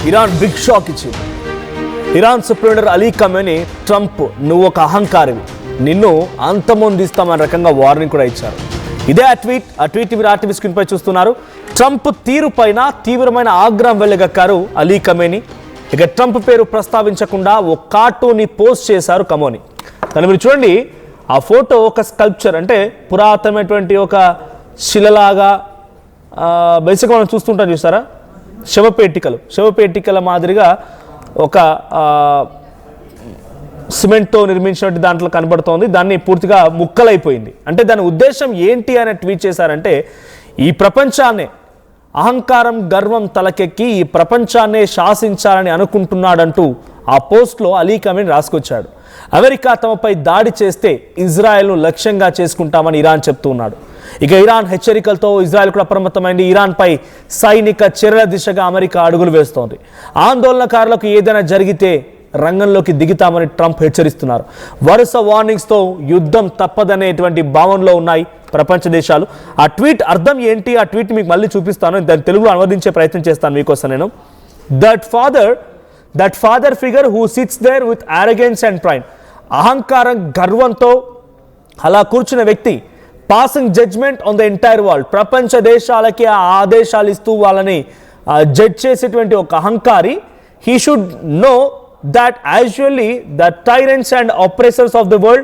Iran big shock ఇచ్చింది. Iran supreme leader Ali Khamenei Trump నువ్వు ఒక అహంకారివి, నిన్ను అంతమొందిస్తామనే రకంగా వార్నింగ్ కూడా ఇచ్చారు. ఇదే ఆ ట్వీట్ మీరు ఆర్టీవీ స్క్రీన్ పై చూస్తున్నారు. ట్రంప్ తీరు పైన తీవ్రమైన ఆగ్రహం వెళ్ళగక్కారు అలీ ఖమేనీ. ఇక ట్రంప్ పేరు ప్రస్తావించకుండా ఓ కార్టూన్ని పోస్ట్ చేశారు ఖమేనీ. దాన్ని మీరు చూడండి, ఆ ఫోటో ఒక స్కల్ప్చర్, అంటే పురాతనమైనటువంటి ఒక శిలలాగా బేసిక్గా మనం చూస్తుంటాం, చూసారా, శవపేటికల మాదిరిగా ఒక సిమెంట్తో నిర్మించినట్టు దాంట్లో కనబడుతోంది. దాన్ని పూర్తిగా ముక్కలైపోయింది. అంటే దాని ఉద్దేశం ఏంటి అని ట్వీట్ చేశారంటే, ఈ ప్రపంచాన్నే అహంకారం గర్వం తలకెక్కి ఈ ప్రపంచాన్నే శాసించాలని అనుకుంటున్నాడంటూ ఆ పోస్ట్లో అలీ ఖమేనీ రాసుకొచ్చాడు. అమెరికా తమపై దాడి చేస్తే ఇజ్రాయెల్ను లక్ష్యంగా చేసుకుంటామని ఇరాన్ చెప్తున్నాడు. ఇక ఇరాన్ హెచ్చరికలతో ఇజ్రాయెల్ కూడా అప్రమత్తమైంది. ఇరాన్పై సైనిక చర్యల దిశగా అమెరికా అడుగులు వేస్తోంది. ఆందోళనకారులకు ఏదైనా జరిగితే రంగంలోకి దిగుతామని ట్రంప్ హెచ్చరిస్తున్నారు. వరుస వార్నింగ్స్తో యుద్ధం తప్పదనేటువంటి భావనలో ఉన్నాయి ప్రపంచ దేశాలు. ఆ ట్వీట్ అర్థం ఏంటి, ఆ ట్వీట్ మీకు మళ్ళీ చూపిస్తాను, దాన్ని తెలుగులో అనువదించే ప్రయత్నం చేస్తాను మీకోసం నేను. That father figure who sits there with arrogance and pride, అహంకారం గర్వంతో అలా కూర్చున్న వ్యక్తి, passing judgement on the entire world, ప్రపంచ దేశాలకి ఆ ఆదేశాలు ఇస్తూ వాళ్ళని జడ్జ్ చేసేటువంటి ఒక అహంకారి, he should know that actually the tyrants and oppressors of the world,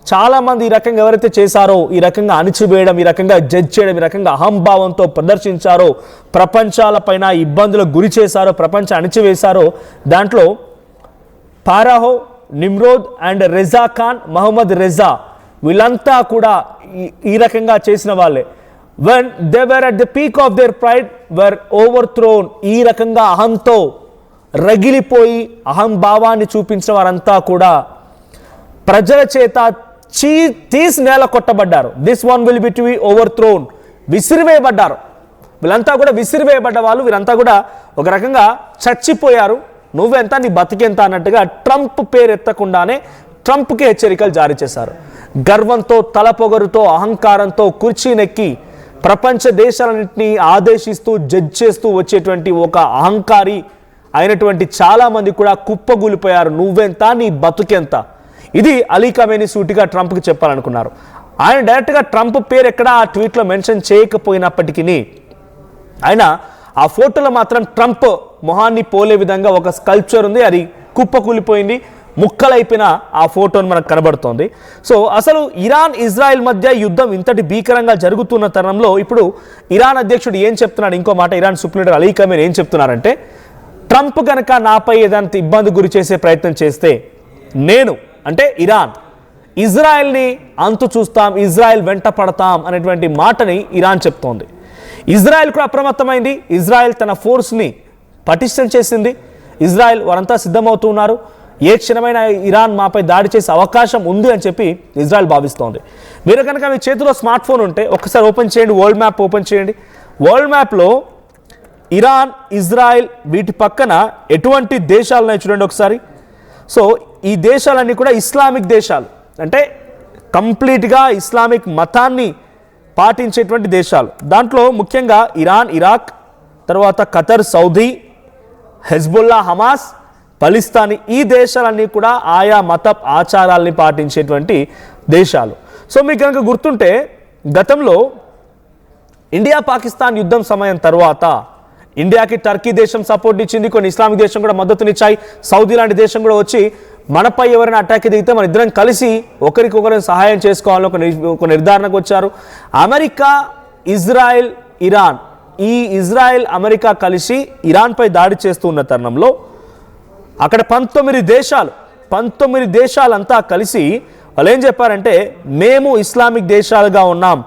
చాలా మంది ఈ రకంగా ఎవరైతే చేశారో, ఈ రకంగా అణిచివేయడం, ఈ రకంగా జడ్జ్ చేయడం, ఈ రకంగా అహంభావంతో ప్రదర్శించారో, ప్రపంచాలపైన ఇబ్బందులకు గురి చేశారో, ప్రపంచం అణిచివేశారో, దాంట్లో Pharaoh, Nimrod and Reza Khan, Mohammad Reza, వీళ్ళంతా కూడా ఈ రకంగా చేసిన వాళ్ళే. when they were at the peak of their pride were overthrown, ఈ రకంగా అహంతో రగిలిపోయి అహంభావాన్ని చూపించిన వారంతా కూడా ప్రజల చేత తీసి నేల కొట్టబడ్డారు. This one will be to be overthrown, విసిరివేయబడ్డారు. వీళ్ళంతా కూడా విసిరివేయబడ్డ వాళ్ళు, వీరంతా కూడా ఒక రకంగా చచ్చిపోయారు. నువ్వెంత, నీ బతికెంత అన్నట్టుగా ట్రంప్ పేరు ఎత్తకుండానే ట్రంప్కి హెచ్చరికలు జారీ చేశారు. గర్వంతో, తలపొగరుతో, అహంకారంతో కుర్చీనెక్కి ప్రపంచ దేశాలన్నింటినీ ఆదేశిస్తూ జడ్జ్ చేస్తూ వచ్చేటువంటి ఒక అహంకారి అయినటువంటి చాలామంది కూడా కుప్పగూలిపోయారు. నువ్వెంత, నీ బతుకెంత. ఇది అలీ ఖమేనీ సూటిగా ట్రంప్కి చెప్పాలనుకున్నారు. ఆయన డైరెక్ట్గా ట్రంప్ పేరు ఎక్కడ ఆ ట్వీట్లో మెన్షన్ చేయకపోయినప్పటికీ ఆయన ఆ ఫోటోలో మాత్రం ట్రంప్ మొహాన్ని పోలే విధంగా ఒక స్కల్ప్చర్ ఉంది, అది కుప్పకూలిపోయింది, ముక్కలైపోయిన ఆ ఫోటోని మనకు కనబడుతోంది. సో అసలు ఇరాన్ ఇజ్రాయెల్ మధ్య యుద్ధం ఇంతటి భీకరంగా జరుగుతున్న తరుణంలో ఇప్పుడు ఇరాన్ అధ్యక్షుడు ఏం చెప్తున్నాడు, ఇంకో మాట, Iran supreme leader Ali Khamenei ఏం చెప్తున్నారంటే, ట్రంప్ కనుక నాపై ఏదంత ఇబ్బంది గురి చేసే ప్రయత్నం చేస్తే నేను, అంటే ఇరాన్, ఇజ్రాయెల్ని అంతు చూస్తాం, ఇజ్రాయెల్ వెంట పడతాం అనేటువంటి మాటని ఇరాన్ చెప్తోంది. ఇజ్రాయెల్ కూడా అప్రమత్తమైంది. ఇజ్రాయెల్ తన ఫోర్స్ని పటిష్టం చేసింది. ఇజ్రాయెల్ వారంతా సిద్ధమవుతున్నారు. ఏ క్షణమైన ఇరాన్ మాపై దాడి చేసే అవకాశం ఉంది అని చెప్పి ఇజ్రాయెల్ భావిస్తోంది. మీరు కనుక మీ చేతిలో స్మార్ట్ ఫోన్ ఉంటే ఒక్కసారి ఓపెన్ చేయండి, వరల్డ్ మ్యాప్ ఓపెన్ చేయండి. వరల్డ్ మ్యాప్లో ఇరాన్, ఇజ్రాయెల్ వీటి పక్కన ఎటువంటి దేశాలు ఉన్నాయి చూడండి ఒకసారి. సో ఈ దేశాలన్నీ కూడా ఇస్లామిక్ దేశాలు, అంటే కంప్లీట్గా ఇస్లామిక్ మతాన్ని పాటించేటువంటి దేశాలు. దాంట్లో ముఖ్యంగా ఇరాన్, ఇరాక్, తర్వాత ఖతర్, సౌదీ, హెజ్బుల్లా, హమాస్, పలిస్తానీ, ఈ దేశాలన్నీ కూడా ఆయా మత ఆచారాల్ని పాటించేటువంటి దేశాలు. సో మీకు కనుక గుర్తుంటే గతంలో ఇండియా పాకిస్తాన్ యుద్ధం సమయం తర్వాత ఇండియాకి టర్కీ దేశం సపోర్ట్ ఇచ్చింది, కొన్ని ఇస్లామిక్ దేశం కూడా మద్దతునిచ్చాయి, సౌదీ లాంటి దేశం కూడా వచ్చి మనపై ఎవరైనా అటాక్ దిగితే మన ఇద్దరం కలిసి ఒకరికొకరు సహాయం చేసుకోవాలని ఒక నిర్ధారణకు వచ్చారు. అమెరికా, ఇజ్రాయెల్, ఇరాన్, ఈ ఇజ్రాయెల్, అమెరికా కలిసి ఇరాన్పై దాడి చేస్తున్న తరుణంలో అక్కడ 19 దేశాలంతా కలిసి వాళ్ళు ఏం చెప్పారంటే, మేము ఇస్లామిక్ దేశాలుగా ఉన్నాం,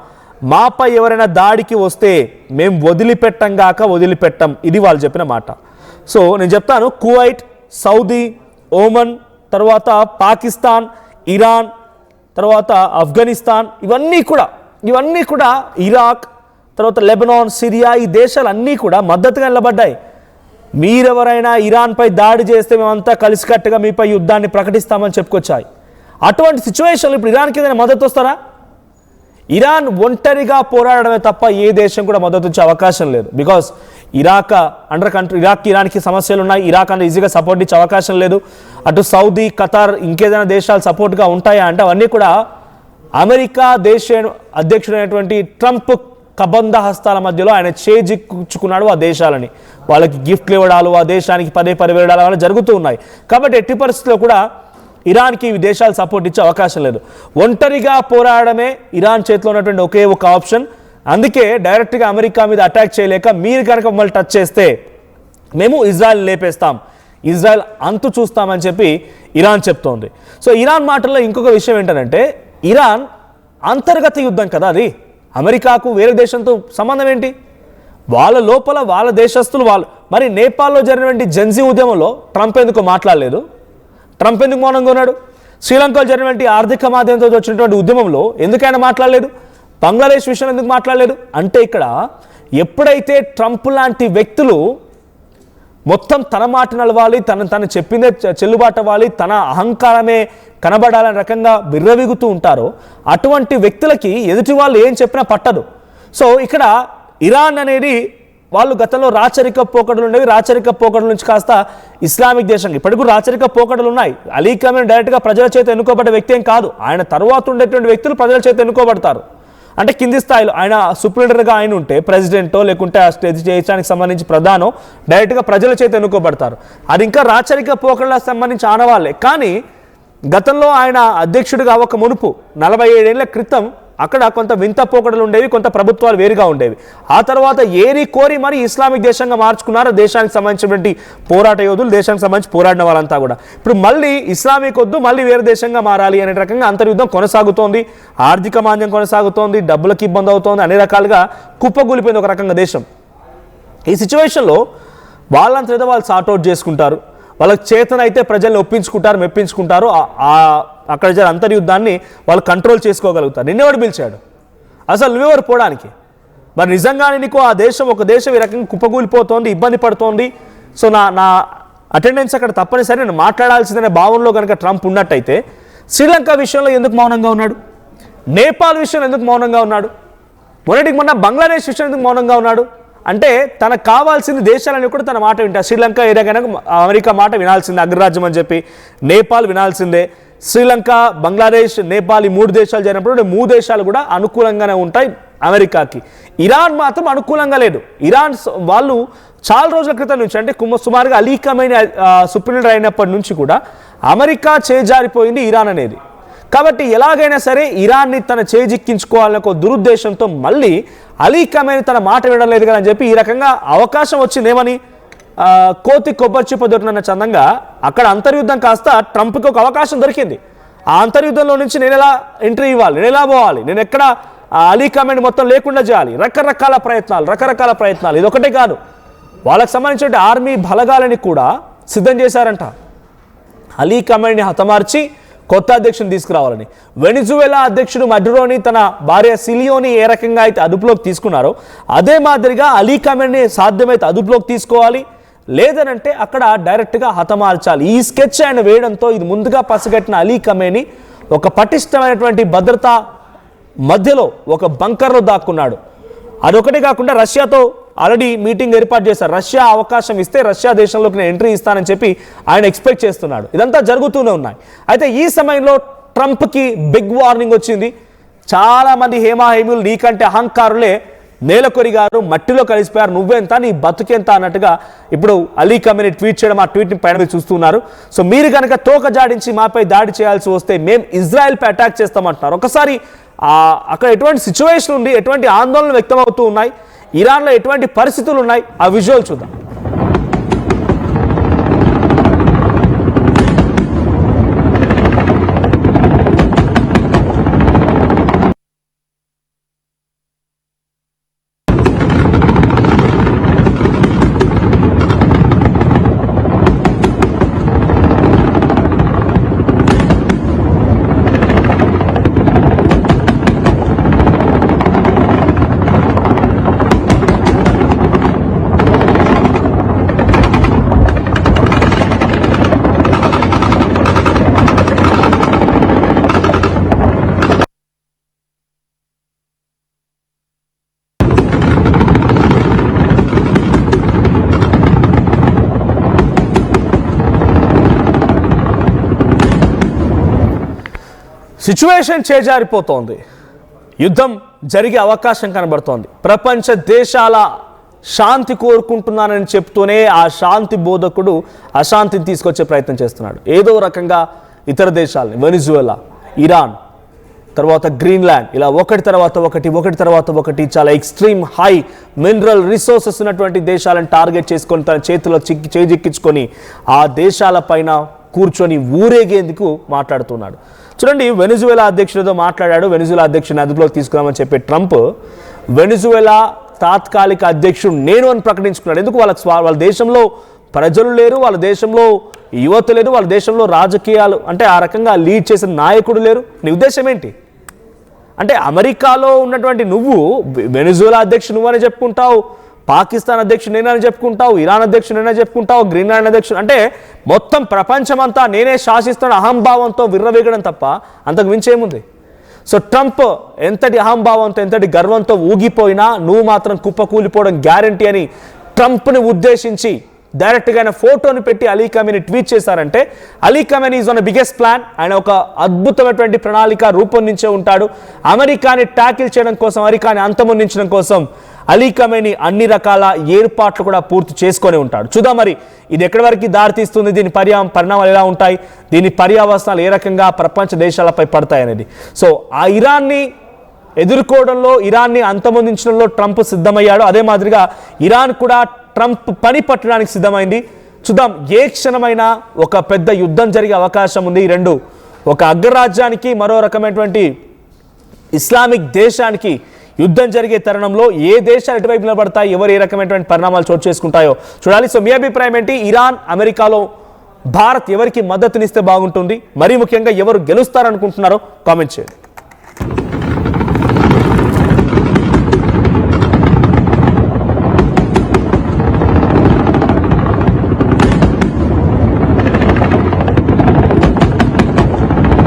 మాపై ఎవరైనా దాడికి వస్తే మేము వదిలిపెట్టం. ఇది వాళ్ళు చెప్పిన మాట. సో నేను చెప్తాను, కువైట్, సౌదీ, ఓమన్, తర్వాత పాకిస్తాన్, ఇరాన్, తర్వాత ఆఫ్ఘనిస్తాన్, ఇవన్నీ కూడా ఇరాక్, తర్వాత లెబనాన్, సిరియా, ఈ దేశాలన్నీ కూడా మద్దతుగా నిలబడ్డాయి. మీరెవరైనా ఇరాన్పై దాడి చేస్తే మేమంతా కలిసికట్టుగా మీపై యుద్ధాన్ని ప్రకటిస్తామని చెప్పుకొచ్చాయి. అటువంటి సిచ్యువేషన్లో ఇప్పుడు ఇరాన్కి ఏదైనా మద్దతు వస్తారా? ఇరాన్ ఒంటరిగా పోరాడమే తప్ప ఏ దేశం కూడా మద్దతు ఇచ్చే అవకాశం లేదు. బికాస్ ఇరాక్ ఇరాన్కి సమస్యలు ఉన్నాయి. ఇరాక్ అంటే ఈజీగా సపోర్ట్ ఇచ్చే అవకాశం లేదు. అటు సౌదీ, ఖతార్, ఇంకేదైనా దేశాలు సపోర్ట్గా ఉంటాయా అంటే అవన్నీ కూడా అమెరికా దేశ అధ్యక్షుడైనటువంటి ట్రంప్ కబంధ హస్తాల మధ్యలో ఆయన చేజిక్కుంచుకున్నాడు ఆ దేశాలని. వాళ్ళకి గిఫ్ట్లు ఇవ్వడాలు, ఆ దేశానికి పదే వెళ్ళడాలు వల్ల జరుగుతూ ఉన్నాయి. కాబట్టి ఎట్టి పరిస్థితుల్లో కూడా ఇరాన్కి ఈ దేశాలు సపోర్ట్ ఇచ్చే అవకాశం లేదు. ఒంటరిగా పోరాడమే ఇరాన్ చేతిలో ఉన్నటువంటి ఒకే ఒక ఆప్షన్. అందుకే డైరెక్ట్గా అమెరికా మీద అటాక్ చేయలేక మీరు కనుక మమ్మల్ని టచ్ చేస్తే మేము ఇజ్రాయెల్ లేపేస్తాం, ఇజ్రాయెల్ అంతు చూస్తామని చెప్పి ఇరాన్ చెప్తోంది. సో ఇరాన్ మాటల్లో ఇంకొక విషయం ఏంటంటే ఇరాన్ అంతర్గత యుద్ధం కదా అది. అమెరికాకు వేరే దేశంతో సంబంధం ఏంటి? వాళ్ళ లోపల వాళ్ళ దేశస్తులు వాళ్ళు. మరి నేపాల్లో జరిగినటువంటి జెన్జీ ఉద్యమంలో ట్రంప్ ఎందుకు మాట్లాడలేదు? ట్రంప్ ఎందుకు మౌనంగా ఉన్నాడు? శ్రీలంకలో జరిగినటువంటి ఆర్థిక మాధ్యమంతో వచ్చినటువంటి ఉద్యమంలో ఎందుకైనా మాట్లాడలేదు? బంగ్లాదేశ్ విషయం ఎందుకు మాట్లాడలేదు? అంటే ఇక్కడ ఎప్పుడైతే ట్రంప్ లాంటి వ్యక్తులు మొత్తం తన మాట నడవాలి, తను చెప్పిందే చెల్లుబాటు అవ్వాలి, తన అహంకారమే కనబడాలని రకంగా విర్రవిగుతూ ఉంటారో అటువంటి వ్యక్తులకి ఎదుటి వాళ్ళు ఏం చెప్పినా పట్టదు. సో ఇక్కడ ఇరాన్ అనేది వాళ్ళు గతంలో రాచరిక పోకడలు ఉండేవి. రాచరిక పోకడల నుంచి కాస్త ఇస్లామిక్ దేశంగా ఇప్పటికీ రాచరిక పోకడలు ఉన్నాయి. అలీ ఖమేనీ డైరెక్ట్గా ప్రజల చేత ఎన్నుకోబడ్డ వ్యక్తి ఏం కాదు. ఆయన తర్వాత ఉండేటువంటి వ్యక్తులు ప్రజల చేత ఎన్నుకోబడతారు. అంటే కింది స్థాయిలో ఆయన సుప్రీంటర్గా ఆయన ఉంటే ప్రెసిడెంటో లేకుంటే ఆ దేశానికి సంబంధించి ప్రధానో డైరెక్ట్గా ప్రజల చేత ఎన్నుకోబడతారు. అది ఇంకా రాచరిక పోకడలకు సంబంధించి ఆనవాళ్ళే. కానీ గతంలో ఆయన అధ్యక్షుడిగా అవ్వక మునుపు 47 ఏళ్ల క్రితం అక్కడ కొంత వింత పోకడలు ఉండేవి, కొంత ప్రభుత్వాలు వేరుగా ఉండేవి. ఆ తర్వాత ఏరి కోరి మరి ఇస్లామిక్ దేశంగా మార్చుకున్నారు దేశానికి సంబంధించినటువంటి పోరాట యోధులు, దేశానికి సంబంధించి పోరాడిన వాళ్ళంతా కూడా. ఇప్పుడు మళ్ళీ ఇస్లామిక్ వద్దు, మళ్ళీ వేరే దేశంగా మారాలి అనే రకంగా అంతర్యుద్ధం కొనసాగుతోంది. ఆర్థిక మాంద్యం కొనసాగుతోంది, డబ్బులకు ఇబ్బంది అవుతోంది, అన్ని రకాలుగా కుప్పగూలిపోయింది ఒక రకంగా దేశం. ఈ సిచ్యువేషన్లో వాళ్ళంతా వాళ్ళు సార్ట్అవుట్ చేసుకుంటారు. వాళ్ళకి చేతనైతే ప్రజల్ని ఒప్పించుకుంటారు, మెప్పించుకుంటారు. అక్కడ జరిగే అంతర్యుద్ధాన్ని వాళ్ళు కంట్రోల్ చేసుకోగలుగుతారు. నిన్నెవడు పిలిచాడు? అసలు నువ్వెవరు పోవడానికి? మరి నిజంగానే నీకు ఆ దేశం ఒక దేశం ఈ రకంగా కుప్పగూలిపోతోంది, ఇబ్బంది పడుతోంది. సో నా అటెండెన్స్ అక్కడ తప్పనిసరి నేను మాట్లాడాల్సిందనే భావనలో కనుక ట్రంప్ ఉన్నట్టయితే శ్రీలంక విషయంలో ఎందుకు మౌనంగా ఉన్నాడు? నేపాల్ విషయంలో ఎందుకు మౌనంగా ఉన్నాడు? మొన్న బంగ్లాదేశ్ విషయం ఎందుకు మౌనంగా ఉన్నాడు? అంటే తనకు కావాల్సింది దేశాలని కూడా తన మాట వింటారు. శ్రీలంక ఏదైనా అమెరికా మాట వినాల్సిందే, అగ్రరాజ్యం అని చెప్పి. నేపాల్ వినాల్సిందే. శ్రీలంక, బంగ్లాదేశ్, నేపాల్ ఈ 3 దేశాలు జరిగినప్పుడు 3 దేశాలు కూడా అనుకూలంగానే ఉంటాయి అమెరికాకి. ఇరాన్ మాత్రం అనుకూలంగా లేదు. ఇరాన్ వాళ్ళు చాలా రోజుల క్రితం నుంచి అంటే సుమారుగా అలీ ఖమేనీ సుప్రీంటర్ అయినప్పటి నుంచి కూడా అమెరికా చేజారిపోయింది ఇరాన్ అనేది. కాబట్టి ఎలాగైనా సరే ఇరాన్ని తన చేజిక్కించుకోవాలనే ఒక దురుద్దేశంతో మళ్ళీ అలీ ఖమేనీ తన మాట వినడం లేదు కదా అని చెప్పి ఈ రకంగా అవకాశం వచ్చింది. ఏమని కోతి కొబ్బరి చిప్ప దొరికిన చందంగా అక్కడ అంతర్యుద్ధం కాస్త ట్రంప్కి ఒక అవకాశం దొరికింది. ఆ అంతర్యుద్ధంలో నుంచి నేను ఎలా ఎంట్రీ ఇవ్వాలి, నేను ఎలా పోవాలి, నేను ఎక్కడ అలీ ఖమేనీ మొత్తం లేకుండా చేయాలి, రకరకాల ప్రయత్నాలు. ఇది ఒకటే కాదు, వాళ్ళకి సంబంధించిన ఆర్మీ బలగాలని కూడా సిద్ధం చేశారంట అలీ ఖమేనీని హతమార్చి కొత్త అధ్యక్షుని తీసుకురావాలని. వెనిజువెలా అధ్యక్షుడు మడ్రోని తన భార్య సిలియోని ఏ రకంగా అయితే అదుపులోకి తీసుకున్నారో అదే మాదిరిగా అలీ ఖమేనీని సాధ్యమైతే అదుపులోకి తీసుకోవాలి, లేదనంటే అక్కడ డైరెక్ట్గా హతమార్చాలి. ఈ స్కెచ్ ఆయన వేయడంతో ఇది ముందుగా పసిగట్టిన అలీ ఖమేనీ ఒక పటిష్టమైనటువంటి భద్రతా మధ్యలో ఒక బంకర్లో దాక్కున్నాడు. అదొకటే కాకుండా రష్యాతో ఆల్రెడీ మీటింగ్ ఏర్పాటు చేశారు. రష్యా అవకాశం ఇస్తే రష్యా దేశంలోకి నేను ఎంట్రీ ఇస్తానని చెప్పి ఆయన ఎక్స్పెక్ట్ చేస్తున్నాడు. ఇదంతా జరుగుతూనే ఉన్నాయి. అయితే ఈ సమయంలో ట్రంప్కి బిగ్ వార్నింగ్ వచ్చింది. చాలామంది హేమాహేములు నీకంటే అహంకారులే నేలకొరిగారు, మట్టిలో కలిసిపోయారు, నువ్వెంత, నీ బతుకెంత అన్నట్టుగా ఇప్పుడు అలీ ఖమేనీ ట్వీట్ చేయడం, ఆ ట్వీట్ని పైన చూస్తున్నారు. సో మీరు కనుక తోక జాడించి మాపై దాడి చేయాల్సి వస్తే మేము ఇజ్రాయెల్పై అటాక్ చేస్తామంటున్నారు. ఒకసారి అక్కడ ఎటువంటి సిచ్యువేషన్ ఉంది, ఎటువంటి ఆందోళనలు వ్యక్తం అవుతూ ఉన్నాయి, ఇరాన్లో ఎటువంటి పరిస్థితులు ఉన్నాయి, ఆ విజువల్ చూద్దాం. సిచ్యువేషన్ చేజారిపోతోంది. యుద్ధం జరిగే అవకాశం కనబడుతోంది. ప్రపంచ దేశాల శాంతి కోరుకుంటున్నానని చెప్తూనే ఆ శాంతి బోధకుడు అశాంతిని తీసుకొచ్చే ప్రయత్నం చేస్తున్నాడు. ఏదో రకంగా ఇతర దేశాలని, వెనిజువెలా, ఇరాన్, తర్వాత గ్రీన్లాండ్, ఇలా ఒకటి తర్వాత ఒకటి చాలా ఎక్స్ట్రీమ్ హై మినరల్ రిసోర్సెస్ ఉన్నటువంటి దేశాలను టార్గెట్ చేసుకొని తన చేతిలో చేజిక్కించుకొని ఆ దేశాల పైన కూర్చొని ఊరేగేందుకు మాట్లాడుతున్నాడు. చూడండి, వెనిజువెలా అధ్యక్షుడితో మాట్లాడాడు. వెనిజువెలా అధ్యక్షుడిని అదుపులోకి తీసుకురామని చెప్పే ట్రంప్ వెనిజువెలా తాత్కాలిక అధ్యక్షుడు నేను అని ప్రకటించుకున్నాడు. ఎందుకు? వాళ్ళ దేశంలో ప్రజలు లేరు, వాళ్ళ దేశంలో యువత లేరు, వాళ్ళ దేశంలో రాజకీయాలు అంటే ఆ రకంగా లీడ్ చేసిన నాయకుడు లేరు. నీ ఉద్దేశం ఏంటి? అంటే అమెరికాలో ఉన్నటువంటి నువ్వు వెనిజువెలా అధ్యక్షుడు నువ్వని చెప్పుకుంటావు, పాకిస్తాన్ అధ్యక్షుడు నేనని చెప్పుకుంటావు, ఇరాన్ అధ్యక్షుడు నేనే చెప్పుకుంటావు, గ్రీన్లాండ్ అధ్యక్షుడు, అంటే మొత్తం ప్రపంచమంతా నేనే శాసిస్తున్న అహంభావంతో విర్రవీగడం తప్ప అంతకు మించేముంది? సో ట్రంప్ ఎంతటి అహంభావంతో, ఎంతటి గర్వంతో ఊగిపోయినా నువ్వు మాత్రం కుప్పకూలిపోవడం గ్యారంటీ అని ట్రంప్ని ఉద్దేశించి డైరెక్ట్గా ఆయన ఫోటోని పెట్టి అలీ ఖమేనీ ట్వీట్ చేశారంటే Ali Khamenei is one biggest plan. ఆయన ఒక అద్భుతమైనటువంటి ప్రణాళిక రూపొందించే ఉంటాడు. అమెరికాని ట్యాకిల్ చేయడం కోసం, అమెరికాని అంతమొందించడం కోసం అలీ ఖమేనీ అన్ని రకాల ఏర్పాట్లు కూడా పూర్తి చేసుకొని ఉంటాడు. చూద్దాం మరి ఇది ఎక్కడి వరకు దారితీస్తుంది, దీని పరిణామాలు ఎలా ఉంటాయి, దీని పర్యావసనాలు ఏ రకంగా ప్రపంచ దేశాలపై పడతాయి అనేది. సో ఆ ఇరాన్ని ఎదుర్కోవడంలో, ఇరాన్ని అంతమొందించడంలో ట్రంప్ సిద్ధమయ్యాడు. అదే మాదిరిగా ఇరాన్ కూడా ట్రంప్ పని పట్టడానికి సిద్ధమైంది. చూద్దాం, ఏ క్షణమైనా ఒక పెద్ద యుద్ధం జరిగే అవకాశం ఉంది. ఈ రెండు, ఒక అగ్రరాజ్యానికి మరో రకమైనటువంటి ఇస్లామిక్ దేశానికి యుద్ధం జరిగే తరుణంలో ఏ దేశాలు ఎటువైపు నిలబడతాయి, ఎవరు ఏ రకమైనటువంటి పరిణామాలు చోటు చేసుకుంటాయో చూడాలి. సో మీ అభిప్రాయం ఏంటి? ఇరాన్, అమెరికాలో భారత్ ఎవరికి మద్దతునిస్తే బాగుంటుంది? మరీ ముఖ్యంగా ఎవరు గెలుస్తారనుకుంటున్నారో కామెంట్ చేయండి.